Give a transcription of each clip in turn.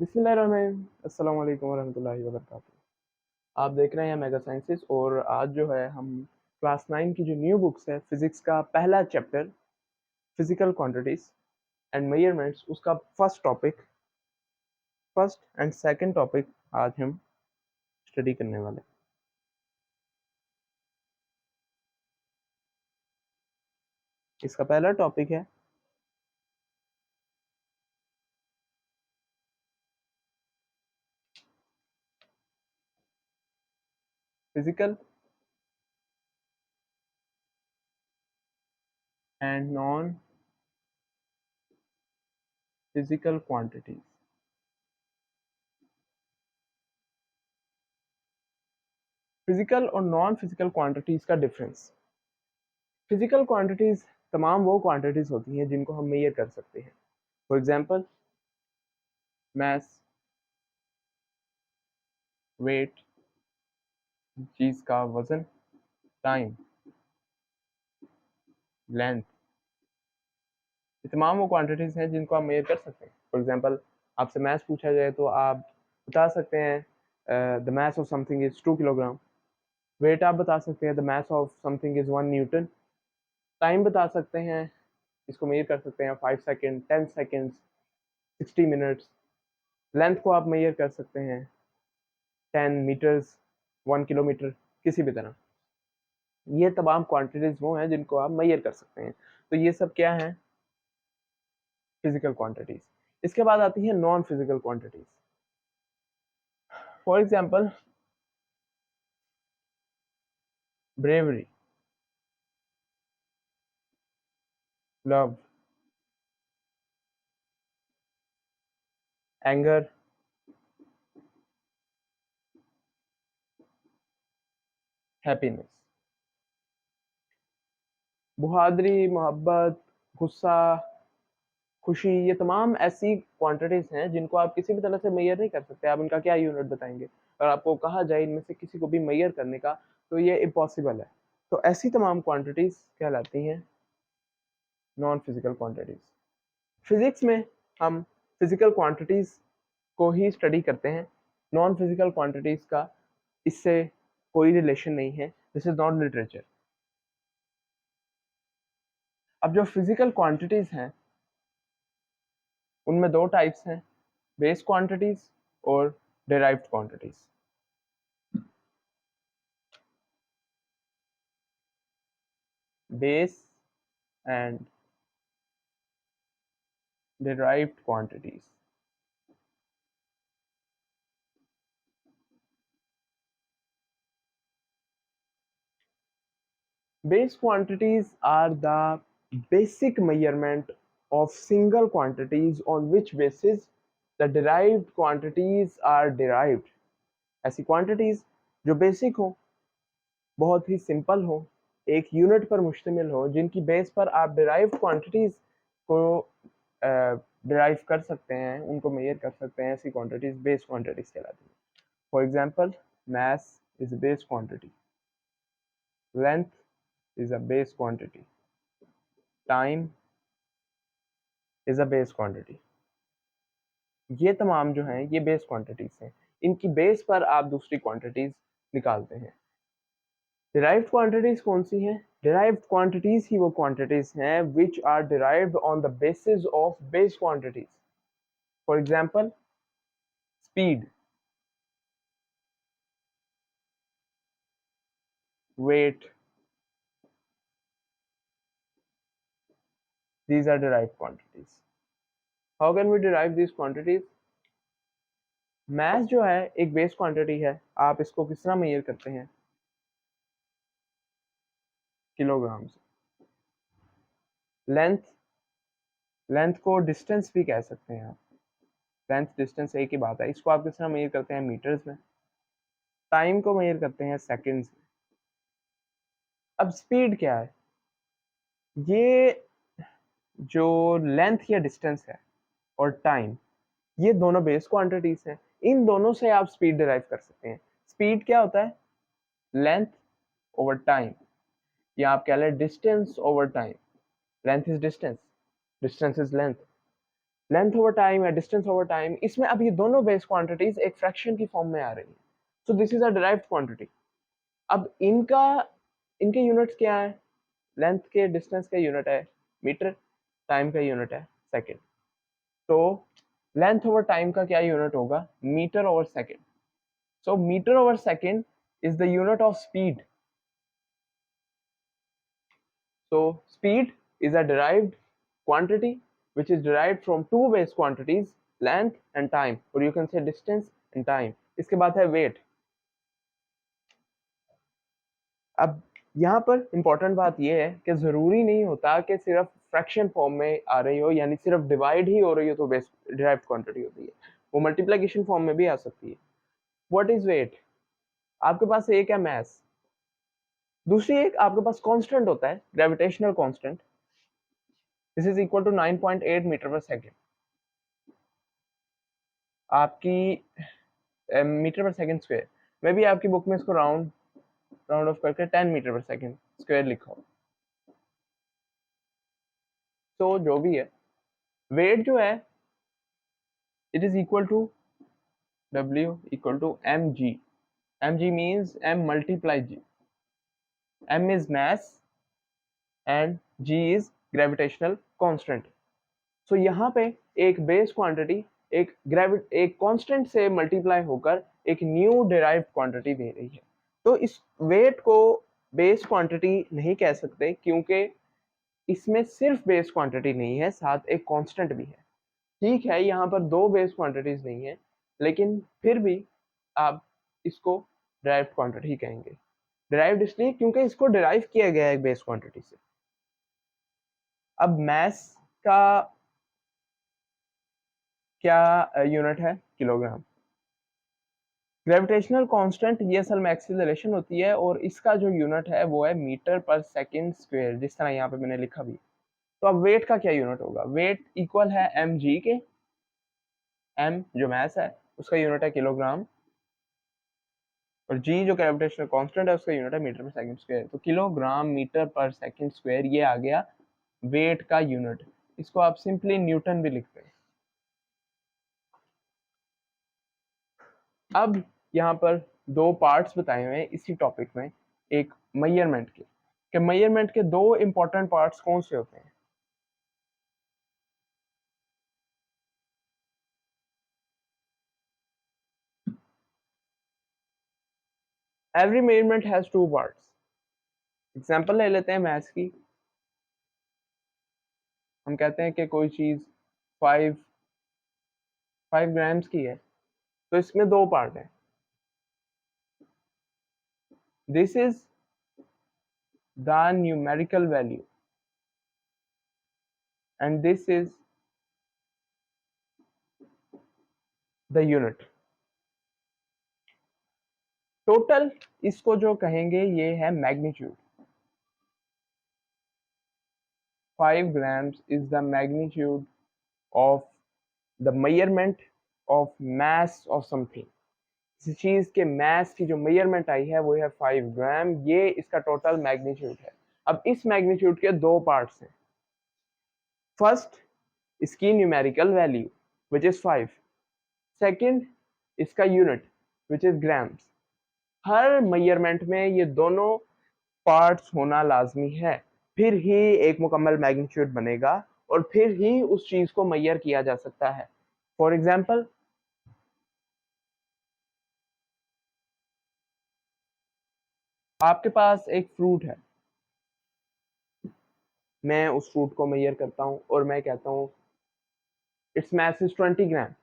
बिस्मिल्लाहिर्रहमानिर्रहीम। अस्सलाम वालेकुम वरहमतुल्लाहि वबरकातुहू। आप देख रहे हैं मेगा साइंसेस और आज जो है हम क्लास 9 की जो न्यू बुक्स है फिजिक्स का पहला chapter physical quantities and measurements उसका फर्स्ट एंड सेकंड टॉपिक आज हम स्टडी करने वाले हैं। इसका पहला टॉपिक है physical and non physical quantities. Physical और नॉन फिजिकल क्वांटिटीज का डिफरेंस। फिजिकल क्वांटिटीज तमाम वो क्वांटिटीज होती हैं जिनको हम मेजर कर सकते हैं। फॉर एग्जांपल मास, वेट, चीज का वजन, टाइम, लेंथ, ये तमाम वो क्वांटिटीज हैं जिनको आप मेजर कर सकते हैं। फॉर एग्जांपल आपसे मास पूछा जाए तो आप बता सकते हैं the mass of something is 2 kilogram. Weight आप बता सकते हैं the mass of something is 1 newton. Time बता सकते हैं, इसको मेजर कर सकते हैं 5 सेकेंड, 10 सेकेंड्स, 60 मिनट्स। लेंथ को आप मेजर कर सकते हैं 10 मीटर्स, 1 किलोमीटर, किसी भी तरह। ये तमाम क्वांटिटीज वो हैं जिनको आप मेजर कर सकते हैं। तो ये सब क्या है? Physical quantities. इसके बाद आती है non physical quantities. For example bravery, love, anger, happiness. बहादुरी, मोहब्बत, गुस्सा, खुशी, ये तमाम ऐसी क्वांटिटीज हैं जिनको आप किसी भी तरह से मेजर नहीं कर सकते। आप इनका क्या यूनिट बताएंगे? और आपको कहा जाए इनमें से किसी को भी मेजर करने का, तो ये इम्पॉसिबल है। तो ऐसी तमाम क्वांटिटीज कहलाती हैं नॉन फिजिकल क्वांटिटीज। फिजिक्स में हम फिजिकल क्वांटिटीज को ही स्टडी करते हैं। नॉन फिजिकल क्वांटिटीज का इससे कोई रिलेशन नहीं है। This is not literature. अब जो फिजिकल क्वांटिटीज हैं उनमें दो टाइप्स हैं, बेस क्वांटिटीज और derived quantities. Base and derived quantities. Base quantities are the basic measurement of single quantities on which basis the derived quantities are derived. ऐसी quantities जो basic हो, बहुत ही simple हो, एक यूनिट पर मुश्तमिल हो, जिनकी बेस पर आप derived quantities को derive कर सकते हैं, उनको मेजर कर सकते हैं, ऐसी quantities base quantities कहलाती हैं। For example, mass is a base quantity, length is a base quantity, time is a base quantity। ये तमाम जो हैं ये बेस क्वांटिटीज हैं। इनकी बेस पर आप दूसरी क्वांटिटीज निकालते हैं। डिराइव्ड क्वांटिटीज कौन सी हैं? डिराइव्ड क्वांटिटीज ही वो क्वांटिटीज हैं which are derived on the basis of base quantities. For example speed, weight, these are derived quantities. How can we derive these quantities? मास जो है एक बेस क्वांटिटी है। आप इसको किस तरह मेजर करते हैं? किलोग्राम से। लेंथ, लेंथ को डिस्टेंस भी कह सकते हैं आप। लेंथ डिस्टेंस एक ही बात है। इसको आप किस तरह मेजर करते हैं? मीटर्स में। टाइम को मेजर करते हैं सेकंड्स में। अब स्पीड क्या है? ये जो लेंथ या डिस्टेंस है और टाइम, ये दोनों बेस क्वांटिटीज हैं। इन दोनों से आप स्पीड डिराइव कर सकते हैं। स्पीड क्या होता है? लेंथ ओवर टाइम, या आप कह लें distance over time. Length is distance, distance is length. Length over time या डिस्टेंस ओवर टाइम, इसमें अब ये दोनों बेस क्वांटिटीज एक फ्रैक्शन की फॉर्म में आ रही है। So this is a derived quantity. अब इनके यूनिट्स क्या है? लेंथ के डिस्टेंस का यूनिट है मीटर, टाइम का यूनिट है सेकेंड। तो लेंथ ओवर टाइम का क्या यूनिट होगा? Metre over second. So metre over second is the unit of speed. So speed is a derived quantity which is derived from two base quantities, length and time, or you can say distance and time. इसके बाद है weight। अब यहाँ पर important बात यह है कि जरूरी नहीं होता कि सिर्फ फ्रैक्शन फॉर्म में आ रही हो, यानी सिर्फ डिवाइड ही हो रही हो तो बेस डिराइव्ड क्वांटिटी होती है, वो मल्टीप्लिकेशन फॉर्म में भी आ सकती है। What is weight? आपके पास एक है मास, दूसरी एक आपके पास कांस्टेंट होता है gravitational constant. This is equal to 9.8 metre per second. आपकी मीटर पर सेकंड स्क्वायर में भी आपकी बुक में इसको राउंड ऑफ करके 10 मीटर पर सेकंड स्क्वायर लिखा हो। तो जो भी है, वेट जो है it is equal to W equal to mg। mg means m multiply g। m is mass and g is gravitational constant. So यहाँ पे एक बेस क्वांटिटी एक कांस्टेंट से मल्टीप्लाई होकर एक न्यू डिराइव्ड क्वांटिटी दे रही है। तो इस वेट को बेस क्वांटिटी नहीं कह सकते, क्योंकि इसमें सिर्फ बेस क्वांटिटी नहीं है, साथ एक कांस्टेंट भी है। ठीक है, यहाँ पर दो बेस क्वांटिटीज नहीं है, लेकिन फिर भी आप इसको डिराइव्ड क्वांटिटी कहेंगे। डिराइव्ड इसलिए क्योंकि इसको डिराइव किया गया है एक बेस क्वांटिटी से। अब मैस का क्या यूनिट है? किलोग्राम। ग्रेविटेशनल कांस्टेंट ये असल में एक्सीलरेशन होती है, और इसका जो यूनिट है वो है मीटर पर सेकंड स्क्वायर, जिस तरह यहाँ पे मैंने लिखा भी। तो अब वेट का क्या यूनिट होगा? वेट इक्वल है mg के। m जो मास है उसका यूनिट है किलोग्राम, और g जो ग्रेविटेशनल कांस्टेंट है उसका यूनिट है मीटर पर सेकंड स्क्वायर। तो kilogram metre per second square ये आ गया वेट का यूनिट। इसको आप सिंपली न्यूटन भी लिखते हैं। अब यहाँ पर दो पार्ट्स बताए हुए हैं इसी टॉपिक में, एक मेजरमेंट के मेजरमेंट के दो इंपॉर्टेंट पार्ट्स कौन से होते हैं? Every measurement has two parts. Example ले लेते हैं मैथ्स की। हम कहते हैं कि कोई चीज 5 ग्राम्स की है, तो इसमें दो पार्ट है। This is the numerical value and this is the unit. Total इसको जो कहेंगे ये है magnitude. 5 grams is the magnitude of the measurement of mass of something। किसी चीज के मास की जो मेजरमेंट आई है वो है 5 ग्राम, ये इसका टोटल मैग्नीट्यूड है। अब इस मैग्नीट्यूड के दो पार्ट्स हैं। फर्स्ट, इसकी numerical value which is 5। Second, इसका यूनिट विच इज ग्राम्स। हर मेजरमेंट में ये दोनों पार्ट्स होना लाजमी है, फिर ही एक मुकम्मल मैग्नीट्यूड बनेगा और फिर ही उस चीज को मेजर किया जा सकता है। फॉर एग्जाम्पल, आपके पास एक फ्रूट है, मैं उस फ्रूट को मेजर करता हूँ और मैं कहता हूँ इट्स मास इज 20 ग्राम।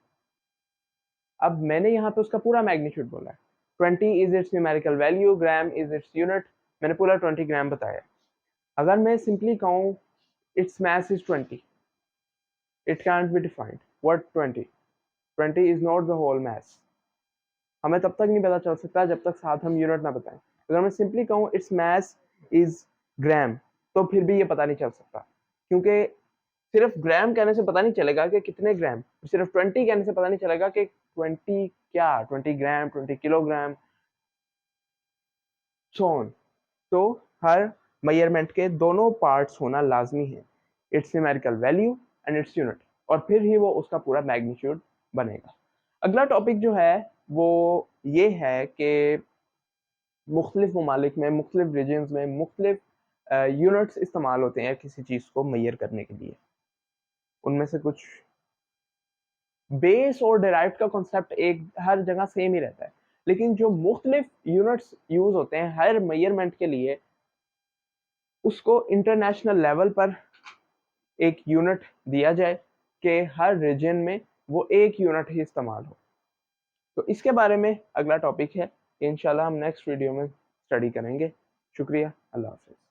अब मैंने यहाँ पे उसका पूरा मैग्नीट्यूड बोला है। 20 is its numerical value, gram is its unit, मैंने पूरा 20 ग्राम बताया। अगर मैं सिंपली कहूँ its mass is 20, it can't be defined. What 20? 20 is not the whole mass. हमें तब तक नहीं पता चल सकता जब तक साथ हम यूनिट ना बताएं। अगर मैं सिंपली कहूँ इट्स मास इज ग्राम, तो फिर भी ये पता नहीं चल सकता, क्योंकि सिर्फ ग्राम कहने से पता नहीं चलेगा कि कितने ग्राम, सिर्फ 20 कहने से पता नहीं चलेगा कि 20 क्या, 20 ग्राम, 20 किलोग्राम, सो ऑन। तो हर मेजरमेंट के दोनों पार्ट्स होना लाजमी है, it's numerical value and its unit. और फिर ही वो उसका पूरा मैग्नीट्यूड बनेगा। अगला टॉपिक जो है वो ये है कि मुख्तलिफ ममालिक में, मुख्तलिफ रीजन्स में मुख्तलिफ यूनिट्स इस्तेमाल होते हैं किसी चीज़ को मैयर करने के लिए। उनमें से कुछ बेस और डिराइव्ड का कॉन्सेप्ट एक हर जगह सेम ही रहता है, लेकिन जो मुख्तलिफ यूनिट्स यूज होते हैं हर मेजरमेंट के लिए, उसको इंटरनेशनल लेवल पर एक यूनिट दिया जाए कि हर रीजन में वो एक यूनिट ही इस्तेमाल हो। तो इसके बारे में अगला टॉपिक है, इंशाल्लाह हम नेक्स्ट वीडियो में स्टडी करेंगे। शुक्रिया, अल्लाह हाफ़िज़।